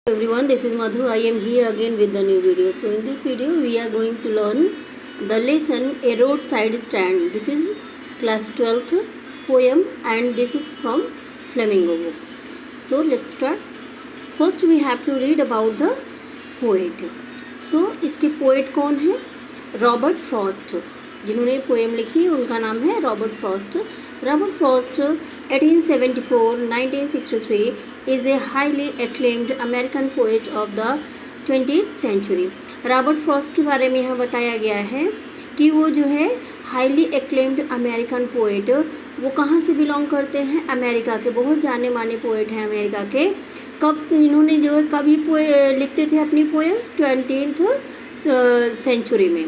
Everyone, this is Madhu. I am here again with the new video. So in this video we are going to learn the lesson A Roadside Stand. This is class 12th poem and this is from Flamingo book. So let's start. First we have to read about the poet. So इसके poet कौन है? Robert Frost. जिन्होंने poem लिखी उनका नाम है Robert Frost. Robert Frost 1874-1963 is a highly acclaimed American poet of the 20th century. Robert Frost के बारे में यहाँ बताया गया है कि वो जो है हाईली एक्लेम्ड अमेरिकन पोएट, वो कहाँ से बिलोंग करते हैं? अमेरिका के. बहुत जाने माने पोएट हैं अमेरिका के. कब इन्होंने जो है कभी लिखते थे अपनी पोएम्स? 20th सेंचुरी में.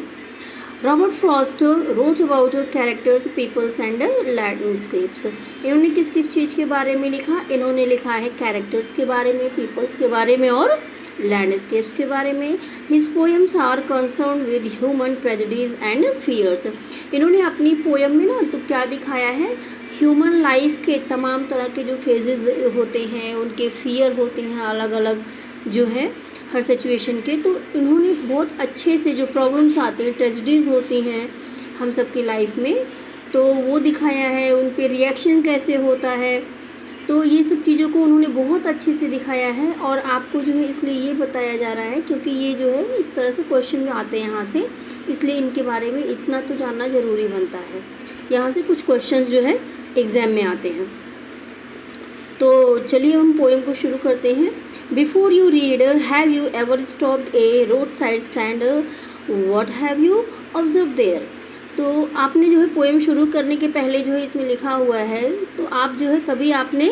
Robert Frost wrote about characters, peoples and landscapes. इन्होंने किस किस चीज़ के बारे में लिखा? इन्होंने लिखा है कैरेक्टर्स के बारे में, पीपल्स के बारे में और लैंडस्केप्स के बारे में. His poems are concern with human tragedies and fears. इन्होंने अपनी पोएम में ना तो क्या दिखाया है? ह्यूमन लाइफ के तमाम तरह के जो फेजेस होते हैं, उनके फियर होते हैं अलग अलग जो है हर सिचुएशन के. तो इन्होंने बहुत अच्छे से जो प्रॉब्लम्स आते हैं, ट्रेजेडीज़ होती हैं हम सब की लाइफ में, तो वो दिखाया है. उन पे रिएक्शन कैसे होता है, तो ये सब चीज़ों को उन्होंने बहुत अच्छे से दिखाया है. और आपको जो है इसलिए ये बताया जा रहा है क्योंकि ये जो है इस तरह से क्वेश्चन आते हैं यहाँ से, इसलिए इनके बारे में इतना तो जानना ज़रूरी बनता है. यहाँ से कुछ क्वेश्चंस जो है एग्ज़ाम में आते हैं. तो चलिए हम पोएम को शुरू करते हैं. Before you read, have you ever stopped a road side stand? What have you observe there? तो आपने जो है पोएम शुरू करने के पहले जो है इसमें लिखा हुआ है, तो आप जो है कभी आपने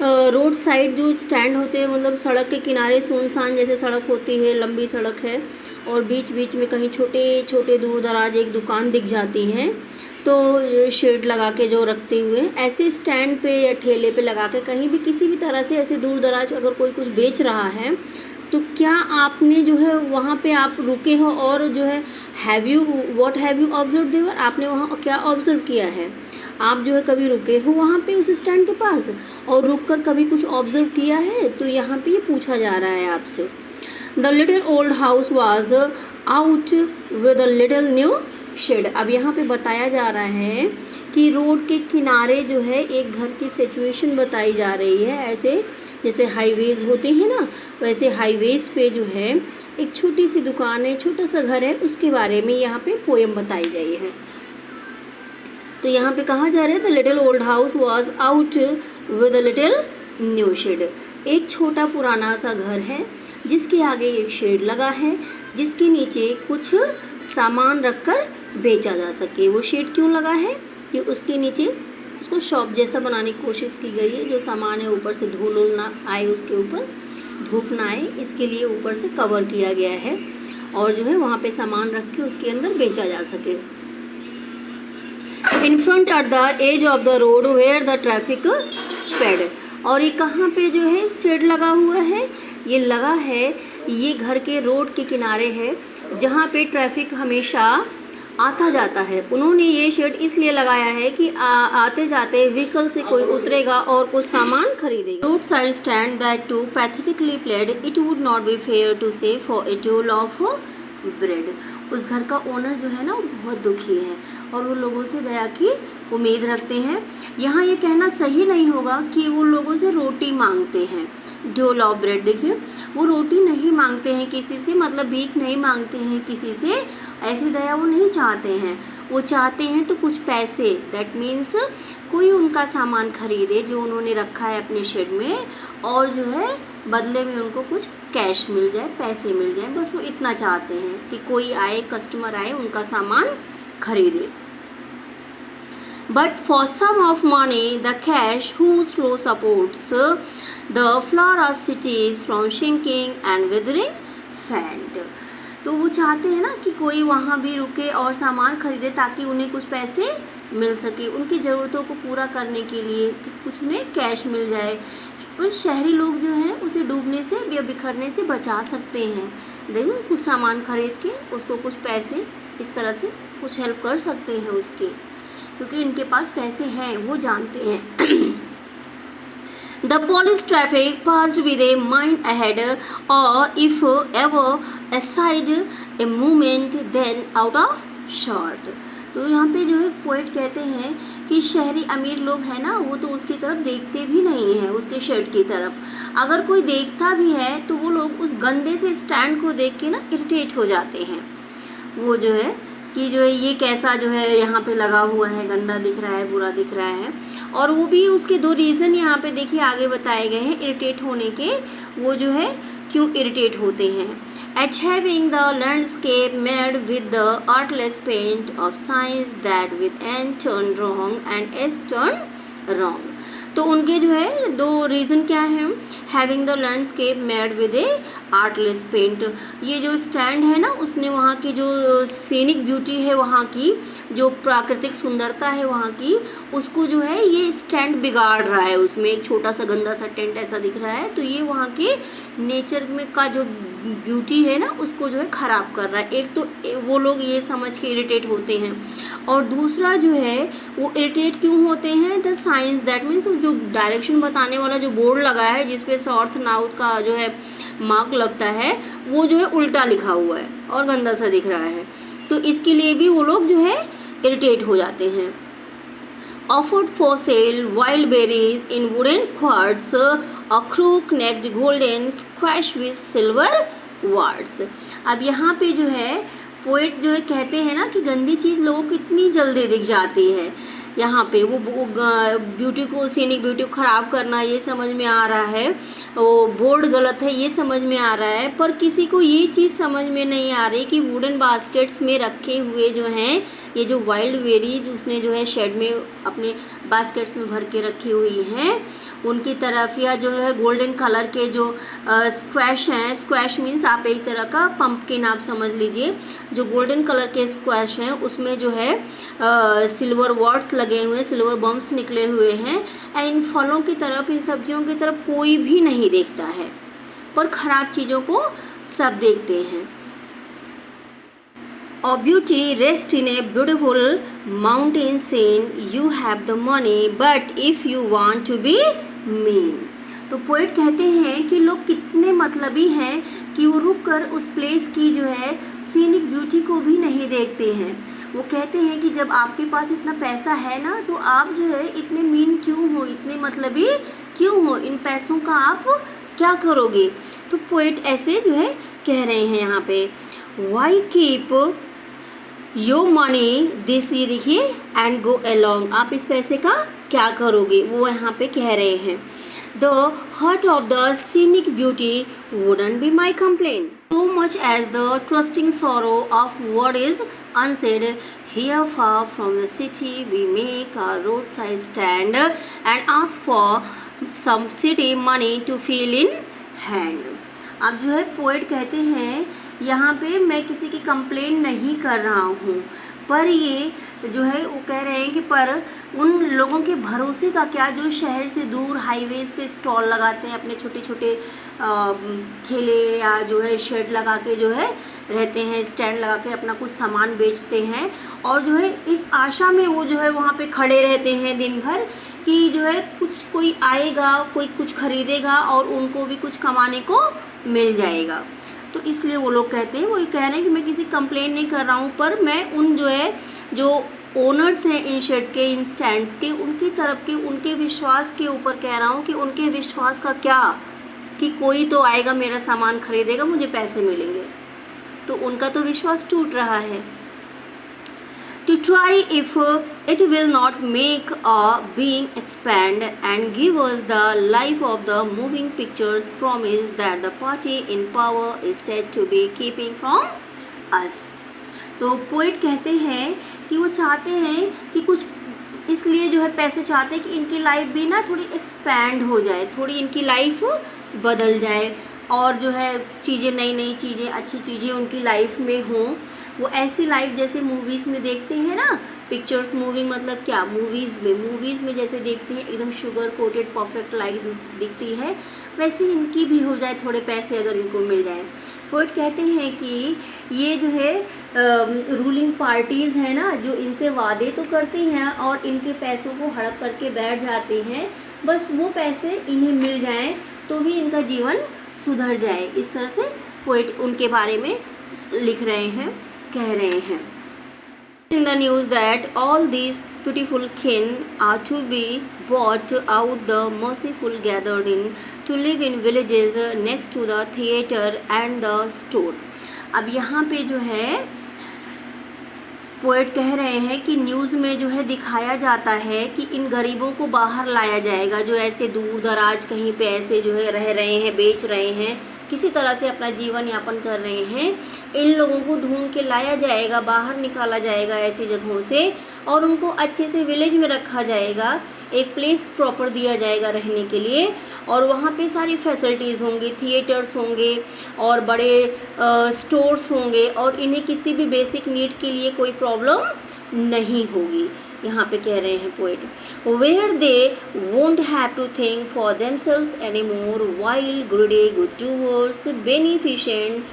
रोड साइड जो स्टैंड होते हैं, मतलब सड़क के किनारे सुनसान जैसे सड़क होती है, लंबी सड़क है और बीच बीच में कहीं छोटे छोटे दूर दराज एक दुकान दिख जाती है, तो शेड लगा के जो रखते हुए ऐसे स्टैंड पे या ठेले पे लगा के कहीं भी किसी भी तरह से ऐसे दूर दराज अगर कोई कुछ बेच रहा है, तो क्या आपने जो है वहाँ पे आप रुके हो और जो है व्हाट हैव यू ऑब्जर्व देवर? आपने वहाँ क्या ऑब्जर्व किया है? आप जो है कभी रुके हो वहाँ पे उस स्टैंड के पास और रुक कर कभी कुछ ऑब्जर्व किया है? तो यहाँ पे ये पूछा जा रहा है आपसे. The little old house was out with a little new shed. अब यहाँ पे बताया जा रहा है कि रोड के किनारे जो है एक घर की सिचुएशन बताई जा रही है. ऐसे जैसे हाईवेज़ होते हैं ना, वैसे हाईवेज़ पे जो है एक छोटी सी दुकान है, छोटा सा घर है, उसके बारे में यहाँ पे पोएम बताई गई है. तो यहाँ पे कहा जा रहा है the little old house was out with a little new shed. एक छोटा पुराना सा घर है जिसके आगे एक शेड लगा है, जिसके नीचे कुछ सामान रखकर बेचा जा सके. वो शेड क्यों लगा है? कि उसके नीचे उसको शॉप जैसा बनाने की कोशिश की गई है. जो सामान है ऊपर से धूल ना आए, उसके ऊपर धूप ना आए, इसके लिए ऊपर से कवर किया गया है और जो है वहाँ पे सामान रख के उसके अंदर बेचा जा सके. In front at the edge of the road where the traffic sped. और ये कहाँ पे जो है शेड लगा हुआ है? ये लगा है ये घर के रोड के किनारे है जहाँ पे ट्रैफिक हमेशा आता जाता है. उन्होंने ये शेड इसलिए लगाया है कि आते जाते व्हीकल से कोई उतरेगा और कुछ सामान खरीदेगा. Road side stand that to pathetically played it would not be fair to say for a jewel of bread. उस घर का ओनर जो है ना वो बहुत दुखी है और वो लोगों से दया की उम्मीद रखते हैं. यहाँ ये कहना सही नहीं होगा कि वो लोगों से रोटी मांगते हैं. डोल ऑफ ब्रेड, देखिए वो रोटी नहीं मांगते हैं किसी से, मतलब भीख नहीं मांगते हैं किसी से, ऐसी दया वो नहीं चाहते हैं. वो चाहते हैं तो कुछ पैसे, दैट मीन्स कोई उनका सामान खरीदे जो उन्होंने रखा है अपने शेड में और जो है बदले में उनको कुछ कैश मिल जाए, पैसे मिल जाए. बस वो इतना चाहते हैं कि कोई आए, कस्टमर आए, उनका सामान खरीदे. But for some of money, the cash whose flow supports the flower of cities from shrinking and withering fat. तो वो चाहते हैं ना कि कोई वहाँ भी रुके और सामान खरीदे ताकि उन्हें कुछ पैसे मिल सके उनकी ज़रूरतों को पूरा करने के लिए, कि कुछ उन्हें कैश मिल जाए. पर शहरी लोग जो हैं उसे डूबने से या बिखरने से बचा सकते हैं. देखो कुछ सामान खरीद के उसको कुछ पैसे इस तरह से कुछ हेल्प कर सकते हैं उसके, क्योंकि इनके पास पैसे हैं, वो जानते हैं. The police traffic passed with a mind ahead, or if ever aside a movement then out of shot. तो यहाँ पे जो है पोएट कहते हैं कि शहरी अमीर लोग हैं ना, वो तो उसकी तरफ देखते भी नहीं हैं, उसके शर्ट की तरफ। अगर कोई देखता भी है तो वो लोग उस गंदे से स्टैंड को देख के ना इरिटेट हो जाते हैं। वो जो है कि जो है ये कैसा जो है यहाँ पे लगा हुआ है, गंदा दिख रहा है, बुरा दिख रहा है। और वो भी उसके दो रीज़न यहाँ पे देखिए आगे बताए गए हैं इरिटेट होने के, वो जो है क्यों इरिटेट होते हैं। At having the landscape made with the artless paint of science that with N turn wrong and S turn wrong. तो उनके जो है दो रीज़न क्या हैं। Having the landscape made with a artless paint, ये जो स्टैंड है ना उसने वहाँ की जो सीनिक ब्यूटी है, वहाँ की जो प्राकृतिक सुंदरता है वहाँ की, उसको जो है ये स्टैंड बिगाड़ रहा है। उसमें एक छोटा सा गंदा सा टेंट ऐसा दिख रहा है, तो ये वहाँ के नेचर में का जो ब्यूटी है ना उसको जो है ख़राब कर रहा है। एक तो वो लोग ये समझ के इरिटेट होते हैं, और दूसरा जो है वो इरिटेट क्यों होते हैं, द साइंस दैट मीन्स जो डायरेक्शन बताने वाला जो बोर्ड लगा है जिसपे साउथ नाउथ का जो है मार्क लगता है, वो जो है उल्टा लिखा हुआ है और गंदा सा दिख रहा है, तो इसके लिए भी वो लोग जो है इरिटेट हो जाते हैं। Offered for sale wild berries in wooden quads, a crook-necked golden squash with silver wards. अब यहाँ पे जो है पोएट जो है कहते हैं ना कि गंदी चीज़ लोगों को इतनी जल्दी दिख जाती है। यहाँ पे वो ब्यूटी को, सीनिक ब्यूटी को ख़राब करना ये समझ में आ रहा है, वो बोर्ड गलत है ये समझ में आ रहा है, पर किसी को ये चीज़ समझ में नहीं आ रही कि वुडन बास्केट्स में रखे हुए जो हैं ये जो वाइल्ड बेरीज उसने जो है शेड में अपने बास्केट्स में भर के रखी हुई हैं उनकी तरफ, या जो है गोल्डन कलर के जो स्क्वैश हैं, स्क्वैश मीन्स आप एक तरह का पंपकिन आप समझ लीजिए, जो गोल्डन कलर के स्क्वैश हैं उसमें जो है सिल्वर वर्ड्स लगे हुए हैं, सिल्वर बम्स निकले हुए हैं। इन फलों की तरफ, इन सब्जियों की तरफ कोई भी नहीं देखता है, पर ख़राब चीज़ों को सब देखते हैं। Or beauty rests in a beautiful mountain scene. You have the money, but if you want to be mean. तो पोएट कहते हैं कि लोग कितने मतलबी हैं कि वो रुक कर उस प्लेस की जो है सीनिक ब्यूटी को भी नहीं देखते हैं। वो कहते हैं कि जब आपके पास इतना पैसा है ना, तो आप जो है इतने मीन क्यों हो, इतने मतलबी क्यों हो, इन पैसों का आप क्या करोगे। तो पोएट ऐसे जो है कह रहे हैं यहाँ पे, Why keep your money this, ये देखिए, एंड गो अलोंग, आप इस पैसे का क्या करोगे, वो यहाँ पे कह रहे हैं। The hurt of the scenic beauty wouldn't be my complain so much as the trusting sorrow of what is unsaid. Here far from the city we make a roadside stand and ask for some city money to fill in hand. अब जो है poet कहते हैं यहाँ पे मैं किसी की कंप्लेन नहीं कर रहा हूँ, पर ये जो है वो कह रहे हैं कि पर उन लोगों के भरोसे का क्या जो शहर से दूर हाईवेज़ पे स्टॉल लगाते हैं, अपने छोटे छोटे ठेले या जो है शेड लगा के जो है रहते हैं, स्टैंड लगा के अपना कुछ सामान बेचते हैं, और जो है इस आशा में वो जो है वहाँ पे खड़े रहते हैं दिन भर कि जो है कुछ कोई आएगा, कोई कुछ खरीदेगा और उनको भी कुछ कमाने को मिल जाएगा। तो इसलिए वो लोग कहते हैं, वो ये कह रहे हैं कि मैं किसी कंप्लेन नहीं कर रहा हूँ, पर मैं उन जो है जो ओनर्स हैं इन शेड के, इन स्टैंड्स के, उनकी तरफ के, उनके विश्वास के ऊपर कह रहा हूँ कि उनके विश्वास का क्या, कि कोई तो आएगा मेरा सामान खरीदेगा, मुझे पैसे मिलेंगे, तो उनका तो विश्वास टूट रहा है। To try if it will not make a being expand and give us the life of the moving pictures promise that the party in power is said to be keeping from us. तो poet कहते हैं कि वो चाहते हैं कि कुछ इसलिए जो है पैसे चाहते हैं कि इनकी लाइफ भी ना थोड़ी एक्सपैंड हो जाए, थोड़ी इनकी लाइफ बदल जाए, और जो है चीज़ें, नई नई चीज़ें, अच्छी चीज़ें उनकी लाइफ में हों। वो ऐसी लाइफ जैसे मूवीज़ में देखते हैं ना, पिक्चर्स मूविंग मतलब क्या, मूवीज़ में जैसे देखते हैं एकदम शुगर कोटेड परफेक्ट लाइफ दिखती है, वैसे इनकी भी हो जाए, थोड़े पैसे अगर इनको मिल जाए। पोएट कहते हैं कि ये जो है रूलिंग पार्टीज़ हैं ना, जो इनसे वादे तो करती हैं और इनके पैसों को हड़प करके बैठ जाती हैं, बस वो पैसे इन्हें मिल जाएं तो भी इनका जीवन सुधर जाए। इस तरह से पोएट उनके बारे में लिख रहे हैं, कह रहे हैं। In the news that all these beautiful kin are to be brought out the merciful gathered in to live in villages next to the theater and the store। अब यहाँ पे जो है पोएट कह रहे हैं कि न्यूज़ में जो है दिखाया जाता है कि इन गरीबों को बाहर लाया जाएगा, जो ऐसे दूर दराज कहीं पे ऐसे जो है रह रहे हैं, बेच रहे हैं, किसी तरह से अपना जीवन यापन कर रहे हैं। इन लोगों को ढूंढ के लाया जाएगा, बाहर निकाला जाएगा ऐसी जगहों से, और उनको अच्छे से विलेज में रखा जाएगा, एक प्लेस प्रॉपर दिया जाएगा रहने के लिए, और वहाँ पे सारी फैसिलिटीज़ होंगी, थिएटर्स होंगे और बड़े स्टोर्स होंगे, और इन्हें किसी भी बेसिक नीड के लिए कोई प्रॉब्लम नहीं होगी। यहाँ पे कह रहे हैं poet, where they won't have to think for themselves any more while greedy good doers beneficent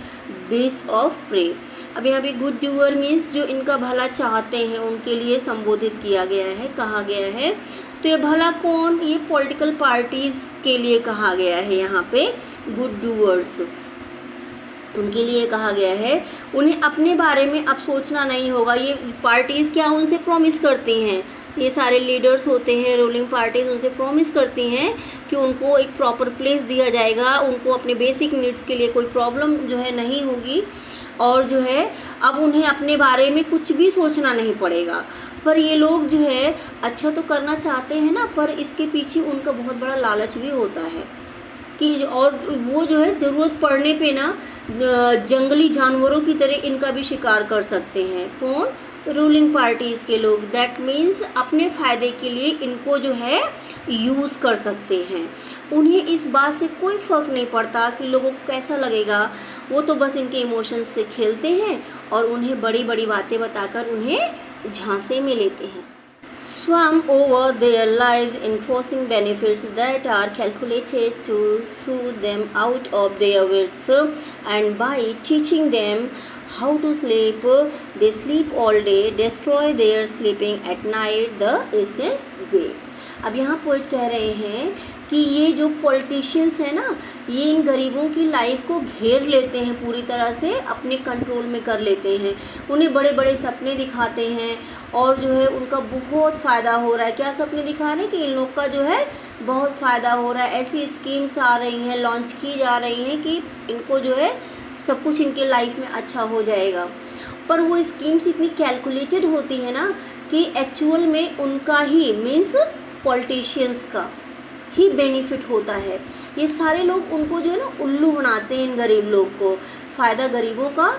beast of prey. अब यहाँ पे गुड डूअर मीन्स जो इनका भला चाहते हैं उनके लिए संबोधित किया गया है, कहा गया है। तो ये भला कौन, ये पॉलिटिकल पार्टीज़ के लिए कहा गया है। यहाँ पे गुड डूअर्स उनके लिए कहा गया है। उन्हें अपने बारे में अब सोचना नहीं होगा। ये पार्टीज़ क्या उनसे प्रॉमिस करती हैं, ये सारे लीडर्स होते हैं, रूलिंग पार्टीज उनसे प्रॉमिस करती हैं कि उनको एक प्रॉपर प्लेस दिया जाएगा, उनको अपने बेसिक नीड्स के लिए कोई प्रॉब्लम जो है नहीं होगी, और जो है अब उन्हें अपने बारे में कुछ भी सोचना नहीं पड़ेगा। पर ये लोग जो है अच्छा तो करना चाहते हैं ना, पर इसके पीछे उनका बहुत बड़ा लालच भी होता है कि, और वो जो है ज़रूरत पड़ने पे ना जंगली जानवरों की तरह इनका भी शिकार कर सकते हैं। कौन, रूलिंग पार्टीज़ के लोग। दैट मीन्स अपने फ़ायदे के लिए इनको जो है यूज़ कर सकते हैं। उन्हें इस बात से कोई फ़र्क नहीं पड़ता कि लोगों को कैसा लगेगा, वो तो बस इनके इमोशंस से खेलते हैं और उन्हें बड़ी बड़ी बातें बताकर उन्हें झांसे में लेते हैं। Swarm over their lives enforcing benefits that are calculated to soothe them out of their wits, and by teaching them how to sleep, they sleep all day, destroy their sleeping at night the recent way। अब यहाँ poet कह रहे हैं कि ये जो politicians हैं ना, ये इन गरीबों की लाइफ को घेर लेते हैं, पूरी तरह से अपने कंट्रोल में कर लेते हैं। उन्हें बड़े बड़े सपने दिखाते हैं और जो है उनका बहुत फ़ायदा हो रहा है। क्या सपने दिखा रहे हैं कि इन लोग का जो है बहुत फ़ायदा हो रहा है, ऐसी स्कीम्स आ रही हैं, लॉन्च की जा रही हैं कि इनको जो है सब कुछ इनके लाइफ में अच्छा हो जाएगा। पर वो स्कीम्स इतनी कैलकुलेटेड होती है ना कि एक्चुअल में उनका ही मीन्स पॉलिटिशियंस का ही बेनिफिट होता है। ये सारे लोग उनको जो है ना उल्लू बनाते हैं, इन गरीब लोग को। फ़ायदा गरीबों का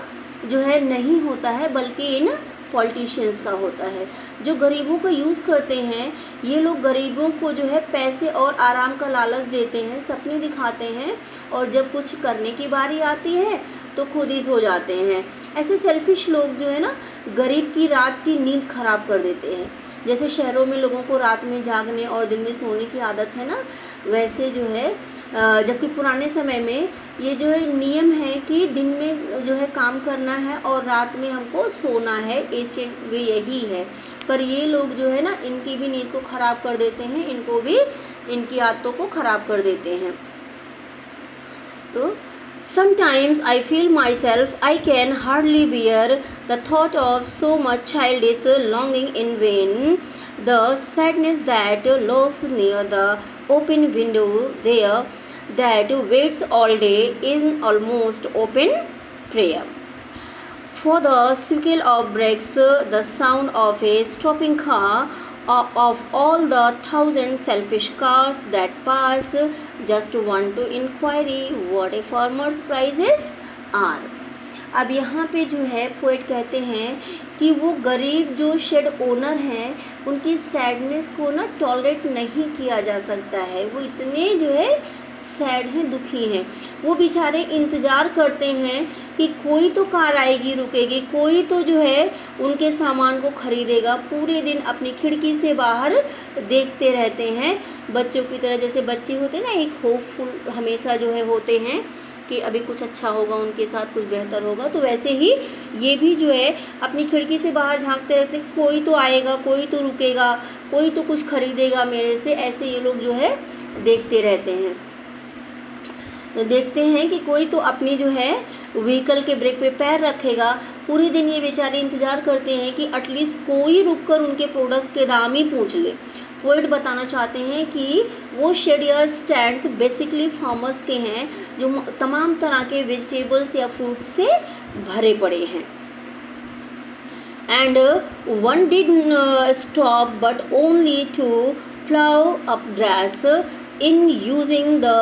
जो है नहीं होता है बल्कि इन पॉलिटिशियंस का होता है, जो गरीबों का यूज़ करते हैं। ये लोग गरीबों को जो है पैसे और आराम का लालच देते हैं, सपने दिखाते हैं, और जब कुछ करने की बारी आती है तो खुद ही सो जाते हैं। ऐसे सेल्फिश लोग जो है ना गरीब की रात की नींद खराब कर देते हैं। जैसे शहरों में लोगों को रात में जागने और दिन में सोने की आदत है ना, वैसे जो है जबकि पुराने समय में ये जो है नियम है कि दिन में जो है काम करना है और रात में हमको सोना है, एशियंट वे यही है। पर ये लोग जो है ना इनकी भी नींद को ख़राब कर देते हैं, इनको भी इनकी आदतों को ख़राब कर देते हैं। तो sometimes I feel myself I can hardly bear the thought of so much childish longing in vain, the sadness that lurks near the open window there, that waits all day in almost open prayer for the squeal of brakes, the sound of a stopping car, of all the thousand selfish cars that pass, just want to inquiry what a farmer's prices are। अब यहाँ पे जो है poet कहते हैं कि वो गरीब जो शेड ओनर हैं उनकी सैडनेस को ना टॉलरेट नहीं किया जा सकता है। वो इतने जो है सैड हैं, दुखी हैं। वो बेचारे इंतज़ार करते हैं कि कोई तो कार आएगी, रुकेगी, कोई तो जो है उनके सामान को ख़रीदेगा। पूरे दिन अपनी खिड़की से बाहर देखते रहते हैं, बच्चों की तरह। जैसे बच्चे होते हैं ना, एक होपफुल हमेशा जो है होते हैं कि अभी कुछ अच्छा होगा उनके साथ, कुछ बेहतर होगा। तो वैसे ही ये भी जो है अपनी खिड़की से बाहर झांकते रहते हैं, कोई तो आएगा, कोई तो रुकेगा, कोई तो कुछ खरीदेगा मेरे से, ऐसे ये लोग जो है देखते रहते हैं। तो देखते हैं कि कोई तो अपनी जो है व्हीकल के ब्रेक पे पैर रखेगा। पूरे दिन ये बेचारे इंतज़ार करते हैं कि एटलीस्ट कोई रुककर उनके प्रोडक्ट्स के दाम ही पूछ ले। पोएट बताना चाहते हैं कि वो शेड या स्टैंड्स बेसिकली फार्मर्स के हैं जो तमाम तरह के वेजिटेबल्स या फ्रूट्स से भरे पड़े हैं। And one did stop but only to plow up grass in using the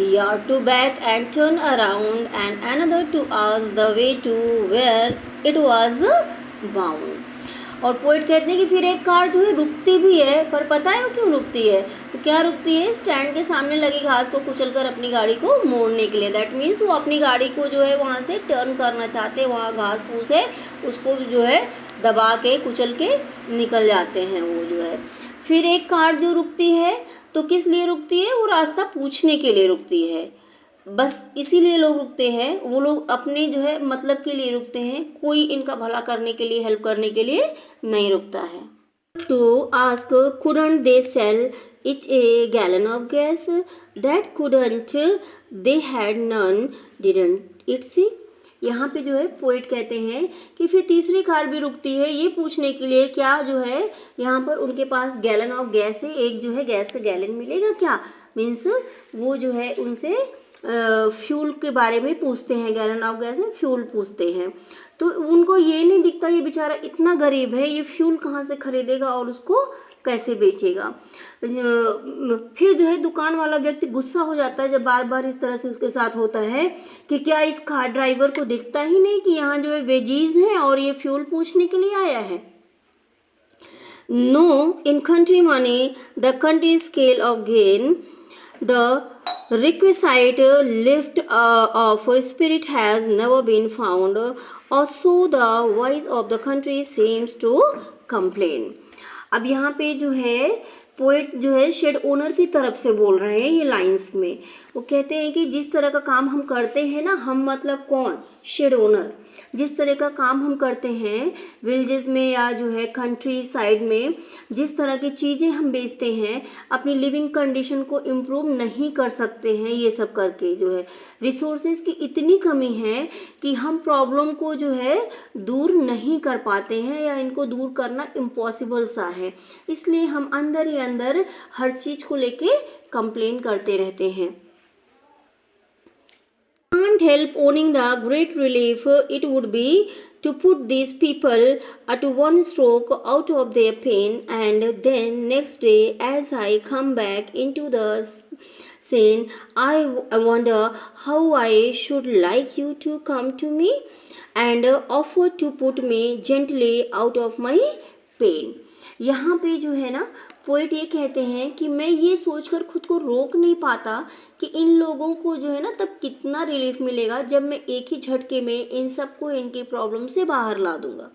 yard to back and turn around and another to ask the way to where it was bound। और poet कहते हैं कि फिर एक car जो है रुकती भी है, पर पता है वो क्यों रुकती है? तो क्या रुकती है? स्टैंड के सामने लगी घास को कुचलकर अपनी गाड़ी को मोड़ने के लिए। दैट मीन्स वो अपनी गाड़ी को जो है वहाँ से टर्न करना चाहते हैं, वहाँ घास फूस है उसको जो है दबा के कुचल के निकल जाते हैं वो जो है। फिर एक कार जो रुकती है तो किस लिए रुकती है? वो रास्ता पूछने के लिए रुकती है, बस इसीलिए लोग रुकते हैं। वो लोग अपने जो है मतलब के लिए रुकते हैं, कोई इनका भला करने के लिए, हेल्प करने के लिए नहीं रुकता है। To ask couldn't they sell it a gallon of gas? That couldn't they had none, didn't it see? यहाँ पे जो है पोइट कहते हैं कि फिर तीसरी कार भी रुकती है ये पूछने के लिए क्या जो है यहाँ पर उनके पास गैलन ऑफ गैस है, एक जो है गैस का गैलन मिलेगा क्या? मीन्स वो जो है उनसे फ्यूल के बारे में पूछते हैं, गैलन ऑफ गैस में फ्यूल पूछते हैं। तो उनको ये नहीं दिखता ये बेचारा इतना गरीब है, ये फ्यूल कहाँ से खरीदेगा और उसको कैसे बेचेगा। फिर जो है दुकान वाला व्यक्ति गुस्सा हो जाता है जब बार बार इस तरह से उसके साथ होता है कि क्या इस कार ड्राइवर को दिखता ही नहीं कि यहाँ जो है वेजीज हैं और ये फ्यूल पूछने के लिए आया है। No, in country money the country scale of gain the requisite lift of spirit has never been found, or so the voice of the country seems to complain। अब यहाँ पे जो है पोएट जो है शेड ओनर की तरफ से बोल रहे हैं ये लाइंस में। वो कहते हैं कि जिस तरह का काम हम करते हैं ना, हम मतलब कौन? Shed owner. जिस तरह का काम हम करते हैं विलेजेस में या जो है कंट्री साइड में, जिस तरह की चीज़ें हम बेचते हैं, अपनी लिविंग कंडीशन को इम्प्रूव नहीं कर सकते हैं। ये सब करके जो है रिसोर्सेज की इतनी कमी है कि हम प्रॉब्लम को जो है दूर नहीं कर पाते हैं या इनको दूर करना इम्पॉसिबल सा है। इसलिए हम अंदर ही अंदर हर चीज़ को लेके कंप्लेन करते रहते हैं। Can't help owning the great relief it would be to put these people at one stroke out of their pain, and then next day as I come back into the scene I wonder how I should like you to come to me and offer to put me gently out of my pain। यहाँ पे जो है ना poet ये कहते हैं कि मैं ये सोचकर खुद को रोक नहीं पाता कि इन लोगों को जो है ना तब कितना रिलीफ मिलेगा जब मैं एक ही झटके में इन सबको इनकी प्रॉब्लम से बाहर ला दूंगा।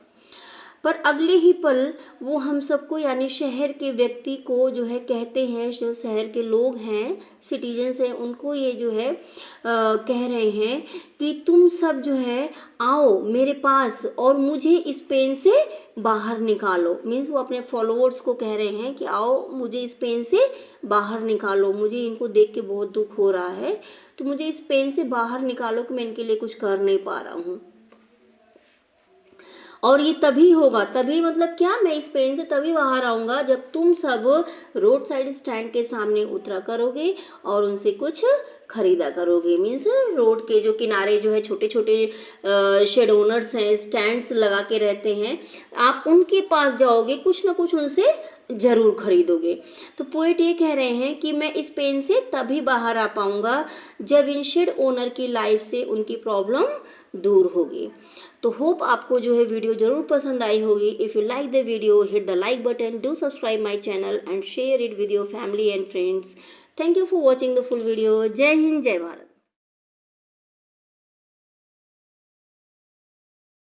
पर अगले ही पल वो हम सबको यानी शहर के व्यक्ति को जो है कहते हैं, जो शहर के लोग हैं, सिटीजन्स हैं, उनको ये जो है कह रहे हैं कि तुम सब जो है आओ मेरे पास और मुझे इस पेन से बाहर निकालो। मीन्स वो अपने फॉलोअर्स को कह रहे हैं कि आओ मुझे इस पेन से बाहर निकालो, मुझे इनको देख के बहुत दुख हो रहा है, तो मुझे इस पेन से बाहर निकालो कि मैं इनके लिए कुछ कर नहीं पा रहा हूँ। और ये तभी होगा, तभी मतलब क्या, मैं इस पेन से तभी बाहर आऊँगा जब तुम सब रोड साइड स्टैंड के सामने उतरा करोगे और उनसे कुछ खरीदा करोगे। मीन्स रोड के जो किनारे जो है छोटे छोटे शेड ओनर्स हैं, स्टैंड्स लगा के रहते हैं, आप उनके पास जाओगे, कुछ ना कुछ उनसे ज़रूर खरीदोगे। तो पोएट ये कह रहे हैं कि मैं इस पेन से तभी बाहर आ पाऊँगा जब इन शेड ओनर की लाइफ से उनकी प्रॉब्लम दूर होगी। तो होप आपको जो है वीडियो ज़रूर पसंद आई होगी। If you like the video hit the like button, do subscribe my channel and share it with your family and friends. Thank you for watching the full video. जय हिंद, जय भारत।